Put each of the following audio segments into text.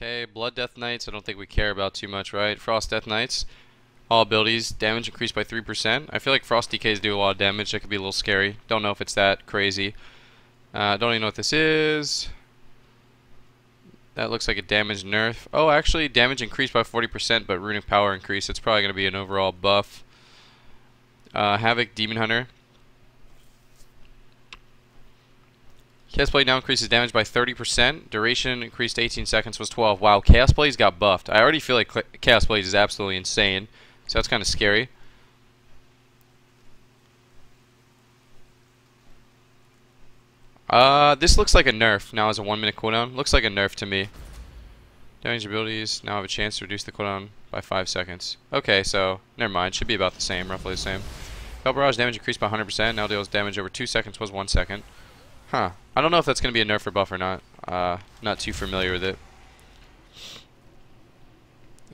Okay, Blood Death Knights, I don't think we care about too much, right? Frost Death Knights, all abilities, damage increased by 3%. I feel like Frost DKs do a lot of damage. That could be a little scary. Don't know if it's that crazy. Don't even know what this is. That looks like a damage nerf. Oh, actually, damage increased by 40%, but runic power increase. It's probably going to be an overall buff. Havoc, Demon Hunter. Chaos Blade now increases damage by 30%. Duration increased to 18 seconds was 12. Wow, Chaos Blade's got buffed. I already feel like Chaos Blade is absolutely insane. So that's kind of scary. This looks like a nerf. Now has a 1-minute cooldown. Looks like a nerf to me. Damage abilities now have a chance to reduce the cooldown by 5 seconds. Okay, so never mind. Should be about the same, roughly the same. Bell Barrage damage increased by 100%. Now deals damage over 2 seconds was 1 second. Huh. I don't know if that's going to be a nerf or buff or not. Not too familiar with it.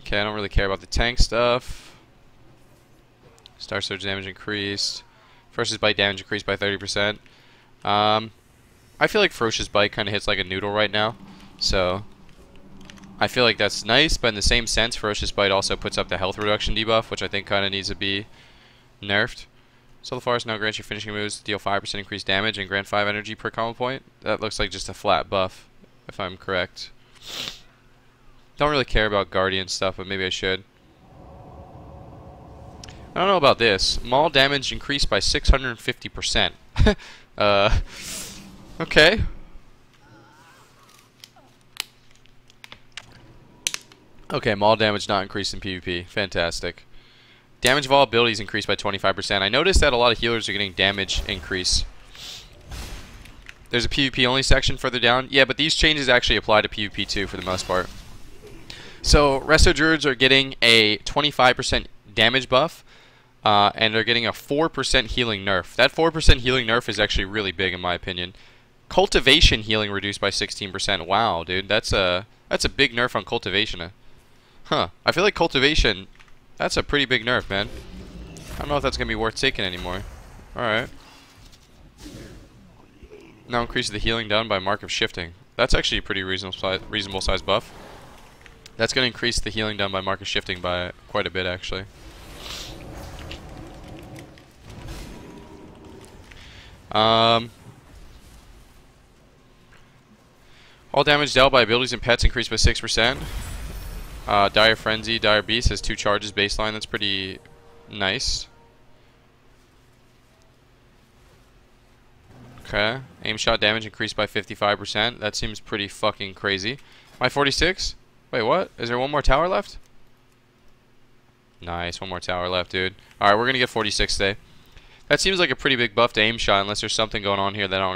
Okay, I don't really care about the tank stuff. Star Surge damage increased. Ferocious Bite damage increased by 30%. I feel like Ferocious Bite kind of hits like a noodle right now. So, I feel like that's nice, but in the same sense, Ferocious Bite also puts up the health reduction debuff, which I think kind of needs to be nerfed. Soul Forest now grants your finishing moves, deal 5% increased damage, and grant 5 energy per combo point. That looks like just a flat buff, if I'm correct. Don't really care about Guardian stuff, but maybe I should. I don't know about this. Maul damage increased by 650%. Okay. Okay, Maul damage not increased in PvP. Fantastic. Damage of all abilities increased by 25%. I noticed that a lot of healers are getting damage increase. There's a PvP only section further down. Yeah, but these changes actually apply to PvP too for the most part. So, Resto Druids are getting a 25% damage buff, and they're getting a 4% healing nerf. That 4% healing nerf is actually really big in my opinion. Cultivation healing reduced by 16%. Wow, dude, that's a big nerf on Cultivation. Huh. I feel like Cultivation, that's a pretty big nerf, man. I don't know if that's going to be worth taking anymore. Alright. Now increases the healing done by Mark of Shifting. That's actually a pretty reasonable size buff. That's going to increase the healing done by Mark of Shifting by quite a bit, actually. All damage dealt by abilities and pets increased by 6%. Dire Frenzy, Dire Beast has 2 charges baseline. That's pretty nice. Okay. Aim shot damage increased by 55%. That seems pretty fucking crazy. My 46? Wait, what? Is there one more tower left? Nice, one more tower left, dude. Alright, we're going to get 46 today. That seems like a pretty big buff to aim shot, unless there's something going on here that I don't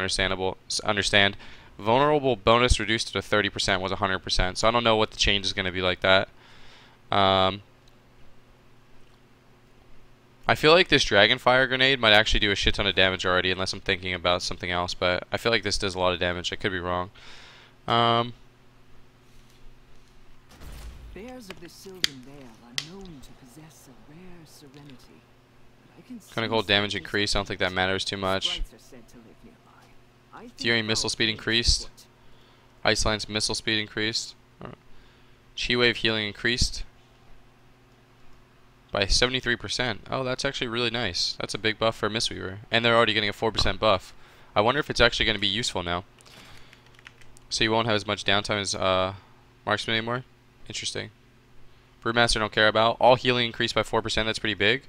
understand. Vulnerable bonus reduced to 30% was 100%, so I don't know what the change is going to be like that. I feel like this Dragonfire Grenade might actually do a shit ton of damage already, unless I'm thinking about something else, but I feel like this does a lot of damage. I could be wrong. Bears of the Sylvan Vale are known to possess a rare serenity. Kind of cold damage increase. I don't think that matters too much. Fury missile speed increased. Icelande's missile speed increased. Chi wave healing increased by 73%. Oh, that's actually really nice. That's a big buff for Mistweaver. And they're already getting a 4% buff. I wonder if it's actually going to be useful now. So you won't have as much downtime as Marksman anymore? Interesting. Brewmaster don't care about. All healing increased by 4%. That's pretty big.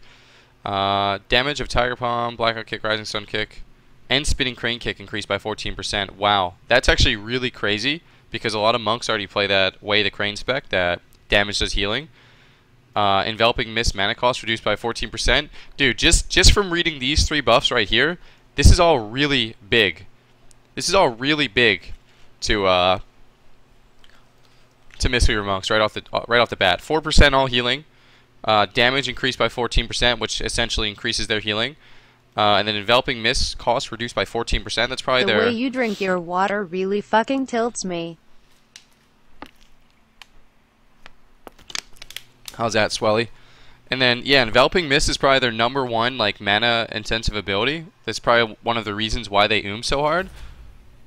Damage of Tiger Palm, Blackout Kick, Rising Sun Kick, and Spinning Crane Kick increased by 14%. Wow. That's actually really crazy because a lot of monks already play that way the Crane spec that damage does healing. Enveloping Mist mana cost reduced by 14%. Dude, just from reading these 3 buffs right here, this is all really big. This is all really big to Mistweaver monks right off the bat. 4% all healing. Damage increased by 14%, which essentially increases their healing. And then Enveloping Mist cost reduced by 14%. That's probably the way you drink your water really fucking tilts me. How's that, Swelly? And then, yeah, Enveloping Mist is probably their #1 like mana-intensive ability. That's probably one of the reasons why they so hard.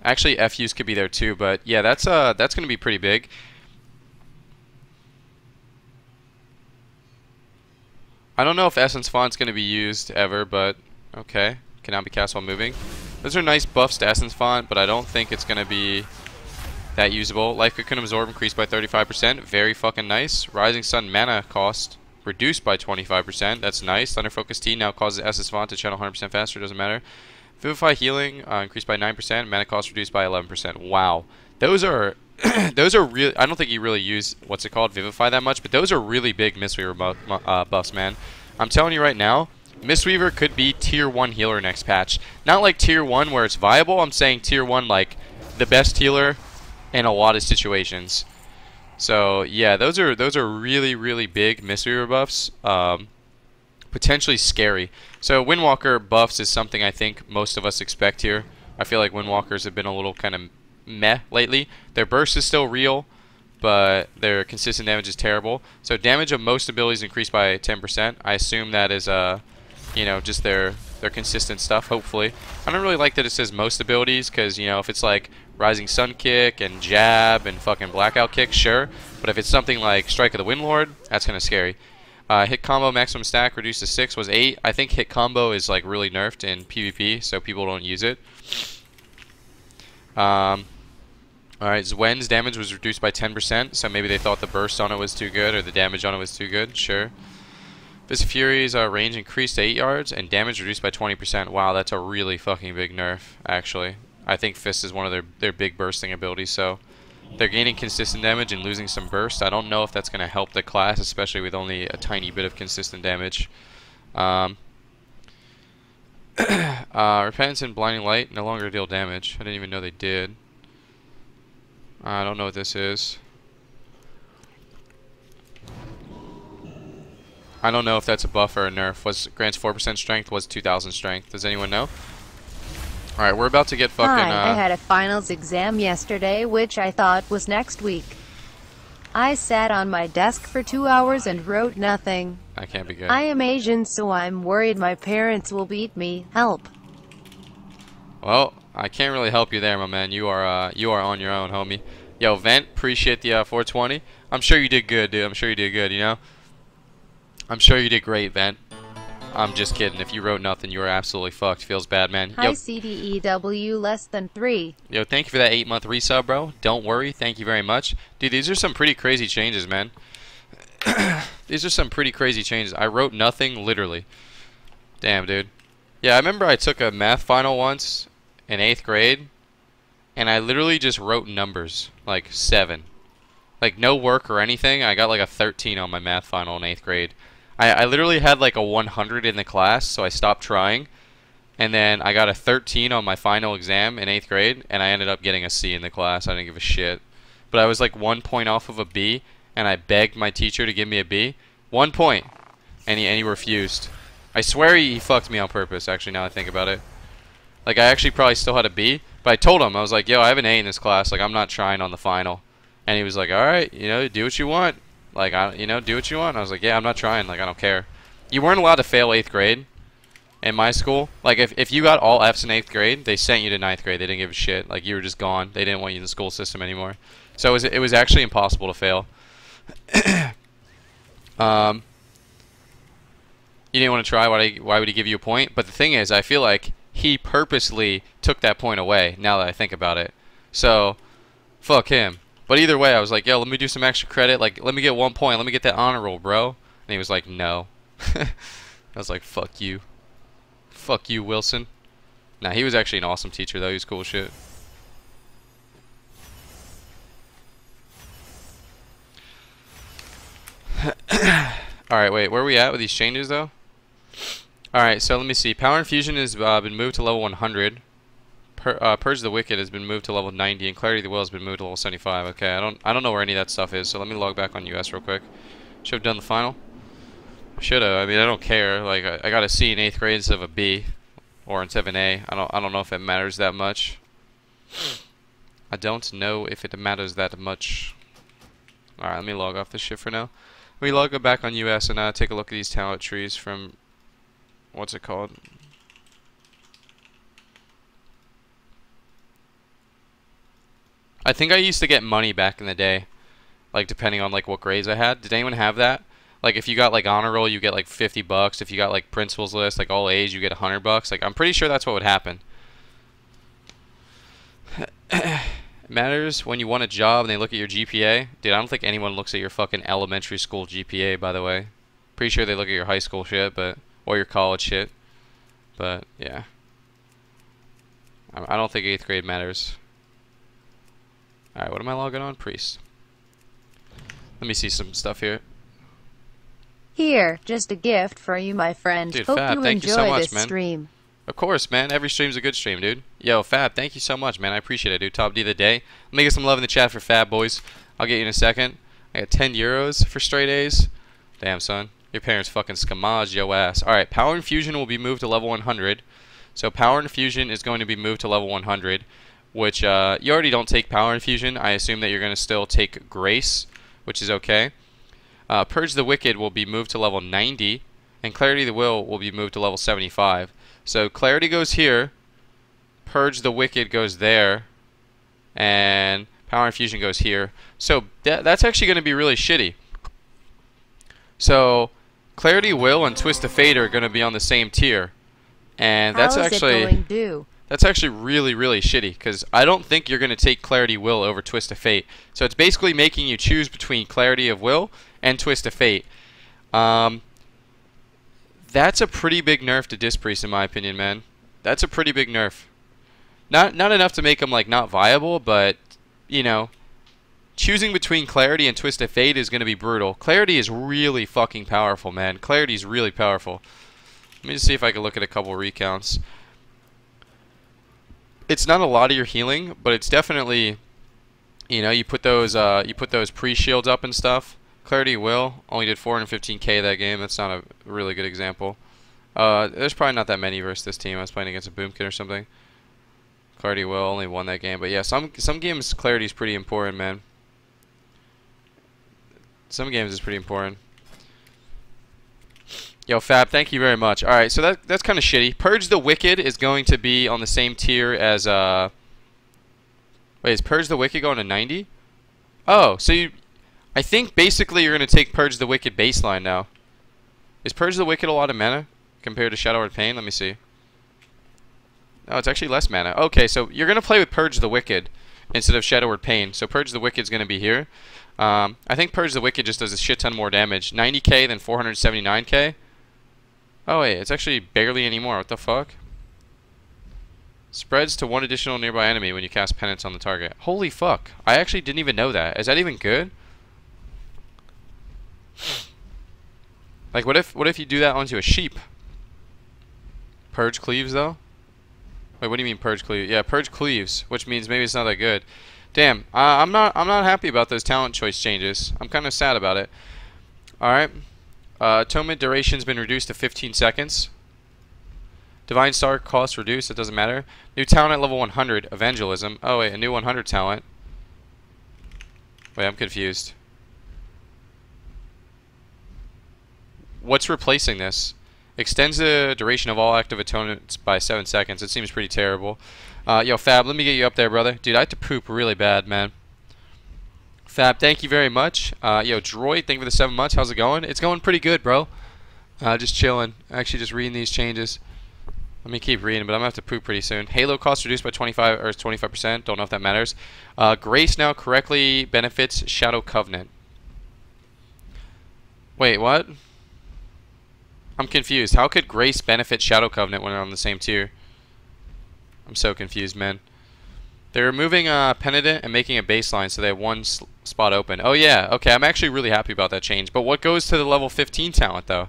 Actually, FUs could be there too, but yeah, that's going to be pretty big. I don't know if Essence Font's going to be used ever, but okay. Cannot be cast while moving. Those are nice buffs to Essence Font, but I don't think it's going to be that usable. Life Cocoon Absorb increased by 35%. Very fucking nice. Rising Sun mana cost reduced by 25%. That's nice. Thunder Focus Tea now causes Essence Font to channel 100% faster. Doesn't matter. Vivify Healing increased by 9%. Mana cost reduced by 11%. Wow. Those are those are real. I don't think you really use what's it called, Vivify, that much, but those are really big Mistweaver buffs, man. I'm telling you right now, Mistweaver could be tier 1 healer next patch. Not like tier 1 where it's viable. I'm saying tier 1 like the best healer in a lot of situations. So yeah, those are really, really big Mistweaver buffs. Potentially scary. So Windwalker buffs is something I think most of us expect here. I feel like Windwalkers have been a little kind of meh lately. Their burst is still real, but their consistent damage is terrible. So damage of most abilities increased by 10%. I assume that is you know, just their consistent stuff, hopefully. I don't really like that it says most abilities, because, you know, if it's like Rising Sun Kick and Jab and fucking Blackout Kick, sure. But if it's something like Strike of the Windlord, that's kind of scary. Hit combo maximum stack reduced to 6 was 8. I think hit combo is like really nerfed in PvP, so people don't use it. Alright, Zwen's damage was reduced by 10%, so maybe they thought the burst on it was too good, or the damage on it was too good, sure. Fist of Fury's range increased to 8 yards, and damage reduced by 20%. Wow, that's a really fucking big nerf, actually. I think Fist is one of their big bursting abilities, so they're gaining consistent damage and losing some burst. I don't know if that's going to help the class, especially with only a tiny bit of consistent damage. Repentance and Blinding Light no longer deal damage. I didn't even know they did. I don't know what this is. I don't know if that's a buff or a nerf. Grants 4% strength, was 2,000 strength. Does anyone know? Alright, we're about to get fucking... Hi, I had a finals exam yesterday, which I thought was next week. I sat on my desk for 2 hours and wrote nothing. That can't be good. I am Asian, so I'm worried my parents will beat me. Help. Well, I can't really help you there, my man. You are on your own, homie. Yo, Vent, appreciate the 420. I'm sure you did good, dude. I'm sure you did good, you know? I'm sure you did great, Vent. I'm just kidding. If you wrote nothing, you were absolutely fucked. Feels bad, man. Hi, CDEW less than 3. Yo, thank you for that 8-month resub, bro. Don't worry. Thank you very much. Dude, these are some pretty crazy changes, man. These are some pretty crazy changes. I wrote nothing, literally. Damn, dude. Yeah, I remember I took a math final once in 8th grade, and I literally just wrote numbers, like 7. Like, no work or anything. I got like a 13 on my math final in 8th grade. I literally had like a 100 in the class, so I stopped trying. And then I got a 13 on my final exam in 8th grade, and I ended up getting a C in the class. I didn't give a shit. But I was like 1 point off of a B, and I begged my teacher to give me a B. 1 point. And he refused. I swear he fucked me on purpose, actually, now I think about it. Like, I actually probably still had a B, but I told him, I was like, yo, I have an A in this class. Like, I'm not trying on the final. And he was like, alright, you know, do what you want. Like, you know, do what you want. I was like, yeah, I'm not trying. Like, I don't care. You weren't allowed to fail 8th grade in my school. Like, if you got all Fs in 8th grade, they sent you to 9th grade. They didn't give a shit. Like, you were just gone. They didn't want you in the school system anymore. So it was actually impossible to fail. You didn't want to try. Why would he give you a point? But the thing is, I feel like he purposely took that point away, now that I think about it. So, fuck him. But either way, I was like, yo, let me do some extra credit. Like, let me get 1 point. Let me get that honor roll, bro. And he was like, no. I was like, fuck you. Fuck you, Wilson. Nah, he was actually an awesome teacher, though. He was cool as shit. Alright, wait. Where are we at with these changes, though? Alright, so let me see. Power Infusion has been moved to level 100. Purge the Wicked has been moved to level 90, and Clarity of the Will has been moved to level 75. Okay, I don't know where any of that stuff is, so let me log back on US real quick. Should have done the final. Should have. I mean, I don't care. Like, I got a C in 8th grade instead of a B, or instead of an A. I don't know if it matters that much. I don't know if it matters that much. All right, let me log off this shit for now. Let me log back on US and take a look at these talent trees from what's it called? I think I used to get money back in the day, like depending on like what grades I had. Did anyone have that? Like if you got like honor roll, you get like $50. If you got like principals list, like all A's, you get $100. Like I'm pretty sure that's what would happen. It matters when you want a job and they look at your GPA. Dude, I don't think anyone looks at your fucking elementary school GPA, by the way. Pretty sure they look at your high school shit, but or your college shit. But yeah, I don't think 8th grade matters. All right, what am I logging on? Priest. Let me see some stuff here. Here, just a gift for you, my friend. Dude, Hope Fab, you thank you enjoy so much, this man. stream. Of course, man. Every stream's a good stream, dude. Yo, Fab, thank you so much, man. I appreciate it, dude. Top D of the day. Let me get some love in the chat for Fab, boys. I'll get you in a second. I got 10 euros for straight A's. Damn, son. Your parents fucking scamaged yo ass. Alright, Power Infusion will be moved to level 100. So Power Infusion is going to be moved to level 100, which you already don't take Power Infusion. I assume that you're going to still take Grace, which is okay. Purge the Wicked will be moved to level 90, and Clarity of the Will be moved to level 75. So Clarity goes here, Purge the Wicked goes there, and Power Infusion goes here. So that's actually going to be really shitty. So Clarity Will and Twist of Fate are going to be on the same tier, and that's actually really, really shitty, because I don't think you're going to take Clarity Will over Twist of Fate. So it's basically making you choose between Clarity of Will and Twist of Fate. That's a pretty big nerf to Disc Priest, in my opinion, man. That's a pretty big nerf. Not enough to make them like not viable, but you know, choosing between Clarity and Twist of Fate is going to be brutal. Clarity is really fucking powerful, man. Clarity is really powerful. Let me just see if I can look at a couple recounts. It's not a lot of your healing, but it's definitely, you know, you put those pre-shields up and stuff. Clarity Will only did 415k that game. That's not a really good example. There's probably not that many versus this team. I was playing against a Boomkin or something. Clarity Will only won that game, but yeah, some games Clarity is pretty important, man. Some games is pretty important. Yo, Fab, thank you very much. All right, so that's kind of shitty. Purge the Wicked is going to be on the same tier as Wait, is Purge the Wicked going to 90? Oh, so I think basically you're going to take Purge the Wicked baseline now. Is Purge the Wicked a lot of mana compared to Shadow Word Pain? Let me see. Oh, it's actually less mana. Okay, so you're going to play with Purge the Wicked instead of Shadow Word Pain. So Purge the Wicked is going to be here. I think Purge the Wicked just does a shit ton more damage. 90k, then 479k. Oh, wait, it's actually barely any more. What the fuck? Spreads to one additional nearby enemy when you cast Penance on the target. Holy fuck. I actually didn't even know that. Is that even good? Like, what if you do that onto a sheep? Purge Cleaves, though? Wait, what do you mean Purge Cleaves? Yeah, Purge Cleaves, which means maybe it's not that good. Damn, I'm not happy about those talent choice changes. I'm kind of sad about it. Alright. Atonement duration's been reduced to 15 seconds. Divine Star cost reduced, it doesn't matter. New talent at level 100, Evangelism. Oh wait, a new 100 talent. Wait, I'm confused. What's replacing this? Extends the duration of all active atonements by 7 seconds. It seems pretty terrible. Yo, Fab, let me get you up there, brother. Dude, I had to poop really bad, man. Fab, thank you very much. Yo, Droid, thank you for the 7 months. How's it going? It's going pretty good, bro. Just chilling. Actually, just reading these changes. Let me keep reading, but I'm going to have to poop pretty soon. Halo cost reduced by 25%. Don't know if that matters. Grace now correctly benefits Shadow Covenant. Wait, what? I'm confused. How could Grace benefit Shadow Covenant when they're on the same tier? I'm so confused, man. They're removing Penitent and making a baseline so they have one spot open. Oh, yeah. Okay, I'm actually really happy about that change. But what goes to the level 15 talent, though?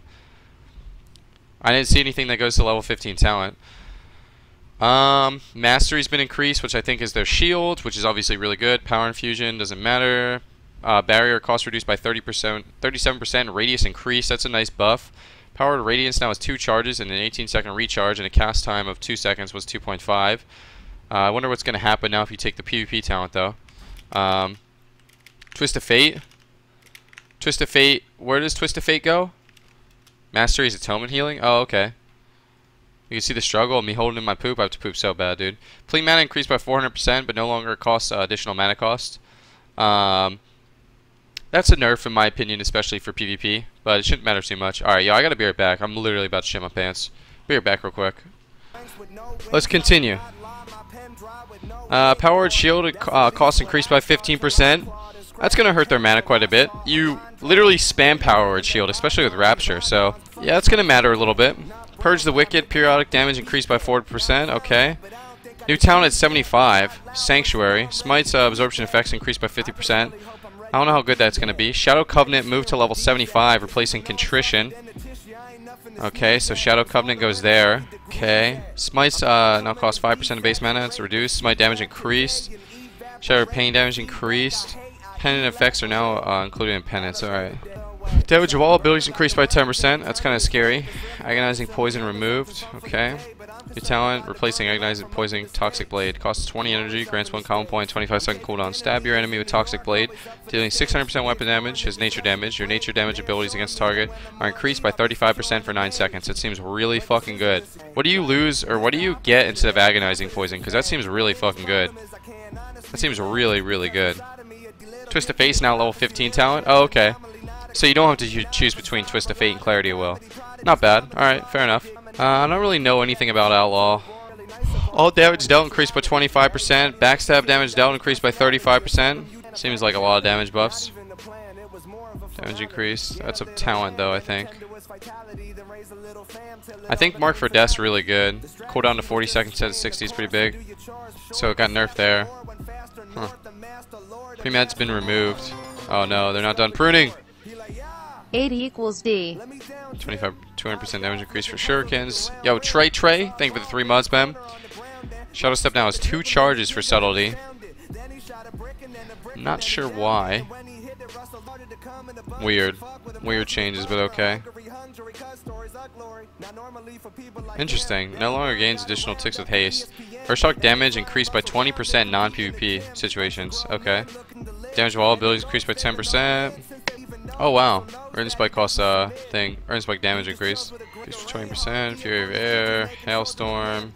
I didn't see anything that goes to level 15 talent. Mastery's been increased, which I think is their shield, which is obviously really good. Power Infusion doesn't matter. Barrier cost reduced by 30%, 37%. Radius increased. That's a nice buff. Power Radiance now has 2 charges and an 18-second recharge, and a cast time of 2 seconds was 2.5. I wonder what's going to happen now if you take the PvP talent, though. Twist of Fate. Twist of Fate. Where does Twist of Fate go? Mastery's Atonement Healing? Oh, okay. You can see the struggle of me holding in my poop. I have to poop so bad, dude. Fleet mana increased by 400%, but no longer costs additional mana cost. That's a nerf, in my opinion, especially for PvP. but it shouldn't matter too much. Alright, yo, I gotta be right back. I'm literally about to shit my pants. Be right back real quick. Let's continue. Power Word Shield cost increased by 15%. That's gonna hurt their mana quite a bit. You literally spam Power Word Shield, especially with Rapture, so yeah, it's gonna matter a little bit. Purge the Wicked, periodic damage increased by 4%. Okay. New talent at 75. Sanctuary. Smite's absorption effects increased by 50%. I don't know how good that's going to be. Shadow Covenant moved to level 75, replacing Contrition. Okay, so Shadow Covenant goes there. Okay. Smite's now costs 5% of base mana. It's reduced. Smite damage increased. Shadow Pain damage increased. Pendant effects are now included in Pendants. Alright. Damage of all abilities increased by 10%. That's kind of scary. Agonizing Poison removed. Okay. New talent, replacing Agonizing Poison, Toxic Blade. Costs 20 energy, grants 1 common point, 25-second cooldown. Stab your enemy with Toxic Blade, dealing 600% weapon damage. His nature damage. Your nature damage abilities against target are increased by 35% for 9 seconds. It seems really fucking good. What do you lose, or what do you get instead of Agonizing Poison? Because that seems really fucking good. That seems really, really good. Twist of Fate, now level 15 talent. Oh, okay. So you don't have to choose between Twist of Fate and Clarity of Will. Not bad. Alright, fair enough. I don't really know anything about Outlaw. All damage dealt increased by 25%. Backstab damage dealt increased by 35%. Seems like a lot of damage buffs. Damage increased. That's a talent though, I think. I think Mark for Death's really good. Cooldown to 40 seconds instead of 60 is pretty big. So it got nerfed there. Huh. Pre-med's been removed. Oh no, they're not done pruning! 80 equals D. 200% damage increase for shurikens. Yo, Trey, thank you for the 3 mods, man. Shadow Step now has 2 charges for subtlety. Not sure why. Weird changes, but okay. Interesting. No longer gains additional ticks with haste. First shock damage increased by 20% non-PvP situations. Okay. Damage of all abilities increased by 10%. Oh wow. Earn Spike costs Earn Spike damage increased. Increased by 20%. Fury of Air. Hailstorm.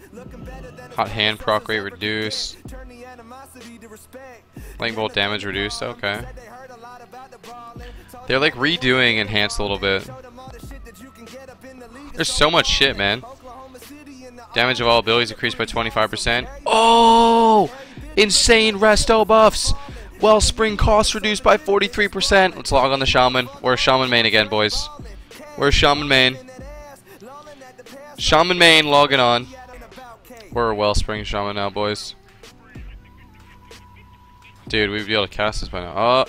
Hot Hand proc rate reduced. Lightning Bolt damage reduced. Okay. They're like redoing Enhanced a little bit. There's so much shit, man. Damage of all abilities increased by 25%. Oh! Insane resto buffs! Wellspring cost reduced by 43%. Let's log on the Shaman. We're Shaman main again, boys. We're Shaman main. Shaman main logging on. We're a Wellspring Shaman now, boys. Dude, we'd be able to cast this by now.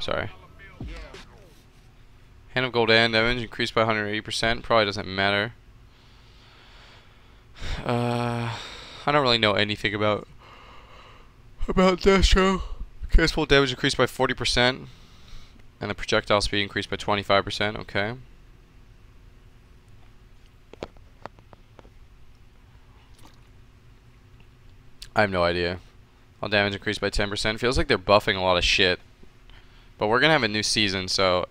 Sorry. Hand of Goldan damage increased by 180%. Probably doesn't matter. I don't really know anything about Destro. Cast full damage increased by 40%. And the projectile speed increased by 25%. Okay. I have no idea. All damage increased by 10%. Feels like they're buffing a lot of shit. But we're gonna have a new season, so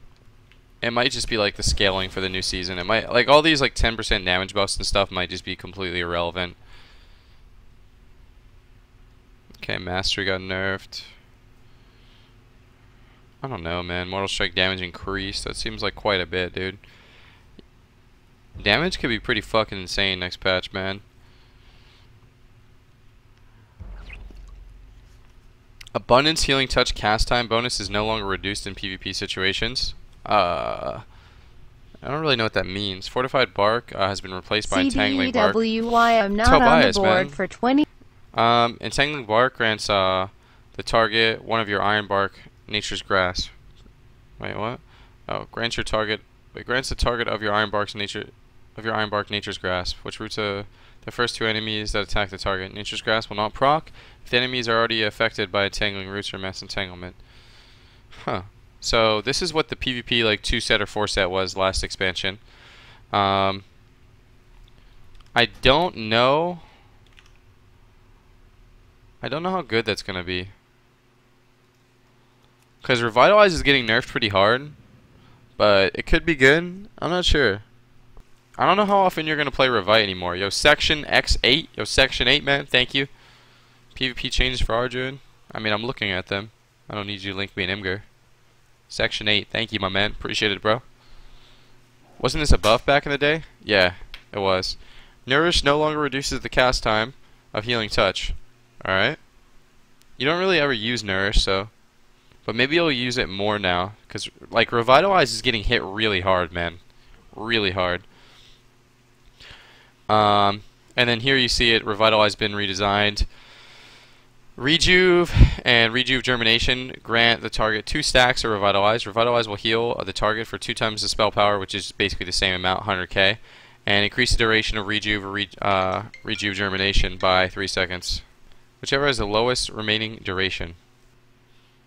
it might just be like the scaling for the new season. It might, like, all these like 10% damage buffs and stuff might just be completely irrelevant. Okay, Mastery got nerfed. I don't know, man. Mortal Strike damage increased. That seems like quite a bit, dude. Damage could be pretty fucking insane next patch, man. Abundance Healing Touch cast time bonus is no longer reduced in PvP situations. I don't really know what that means. Fortified Bark has been replaced by Entangling Bark. CDWY, I'm not Tobias, on the board man. for 20. Entangling Bark grants the target one of your Iron Bark Nature's Grass. Wait, what? Oh, grants the target of your Iron Bark Nature's Grasp, which roots the first 2 enemies that attack the target. Nature's Grasp will not proc if the enemies are already affected by Entangling Roots or Mass Entanglement. Huh. So this is what the PvP like 2 set or 4 set was last expansion. I don't know how good that's gonna be. Because Revitalize is getting nerfed pretty hard, but it could be good. I'm not sure. I don't know how often you're gonna play Revite anymore. Yo, Section X8. Yo, Section 8, man. Thank you. PvP changes for Arjun. I mean, I'm looking at them. I don't need you to link me an Imgur. Section 8. Thank you, my man. Appreciate it, bro. Wasn't this a buff back in the day? Yeah, it was. Nourish no longer reduces the cast time of Healing Touch. Alright. You don't really ever use Nourish, so... But maybe you'll use it more now. Because, like, Revitalize is getting hit really hard, man. Really hard. And then here you see it, Revitalize been redesigned. Rejuve and Rejuve Germination grant the target 2 stacks of Revitalize. Revitalize will heal the target for 2 times the spell power, which is basically the same amount, 100k. And increase the duration of Rejuve or Rejuve Germination by 3 seconds. Whichever has the lowest remaining duration.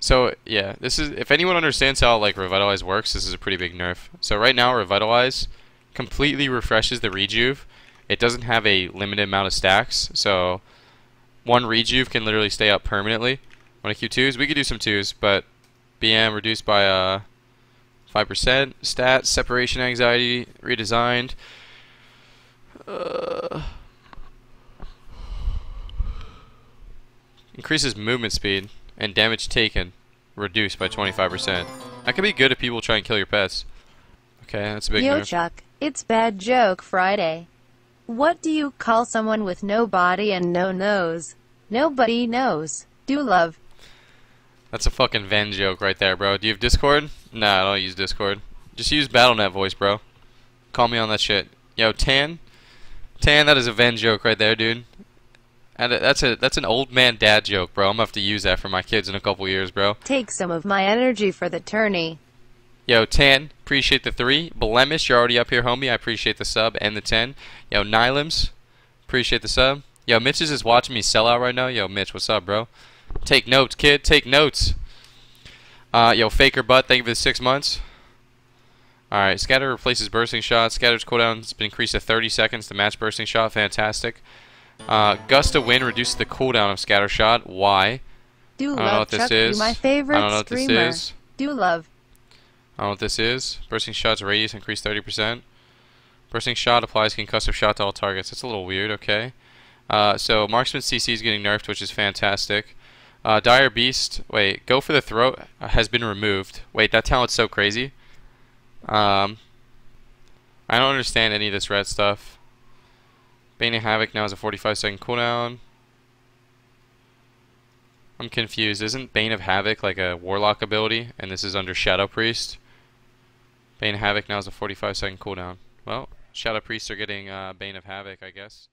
So, yeah, this is, if anyone understands how, like, Revitalize works, this is a pretty big nerf. So right now, Revitalize completely refreshes the Rejuve. It doesn't have a limited amount of stacks, so... 1 Rejuve can literally stay up permanently. Want to Q2s? We could do some 2s, but BM reduced by 5%. Stats, separation anxiety, redesigned. Increases movement speed and damage taken, reduced by 25%. That could be good if people try and kill your pets. Okay, that's a big Yo, move. Chuck, it's Bad Joke Friday. What do you call someone with no body and no nose? Nobody knows. Do love. That's a fucking Ven joke right there, bro. Do you have Discord? Nah, I don't use Discord. Just use Battle.net voice, bro. Call me on that shit. Yo, Tan, that is a Ven joke right there, dude. And that's an old man dad joke, bro. I'm gonna have to use that for my kids in a couple years, bro. Take some of my energy for the tourney. Yo, Tan, appreciate the 3. Blemish, you're already up here, homie. I appreciate the sub and the 10. Yo, Nylims, appreciate the sub. Yo, Mitch is just watching me sell out right now. Yo, Mitch, what's up, bro? Take notes, kid. Take notes. Yo, Faker Butt, thank you for the 6 months. Alright, Scatter replaces Bursting Shot. Scatter's cooldown has been increased to 30 seconds to match Bursting Shot. Fantastic. Gust of Wind reduces the cooldown of Scatter Shot. Why? Do I don't know love, what this Chuck, is. you my favorite I don't know what streamer. this is. Do love. I don't know what this is. Bursting Shot's radius increased 30%. Bursting Shot applies concussive shot to all targets. That's a little weird, okay. So Marksman CC is getting nerfed, which is fantastic. Dire Beast, wait, Go for the Throat has been removed. Wait, that talent's so crazy. I don't understand any of this red stuff. Bane of Havoc now has a 45-second cooldown. I'm confused. Isn't Bane of Havoc like a Warlock ability, and this is under Shadow Priest? Bane of Havoc now has a 45-second cooldown. Well, Shadow Priests are getting Bane of Havoc, I guess.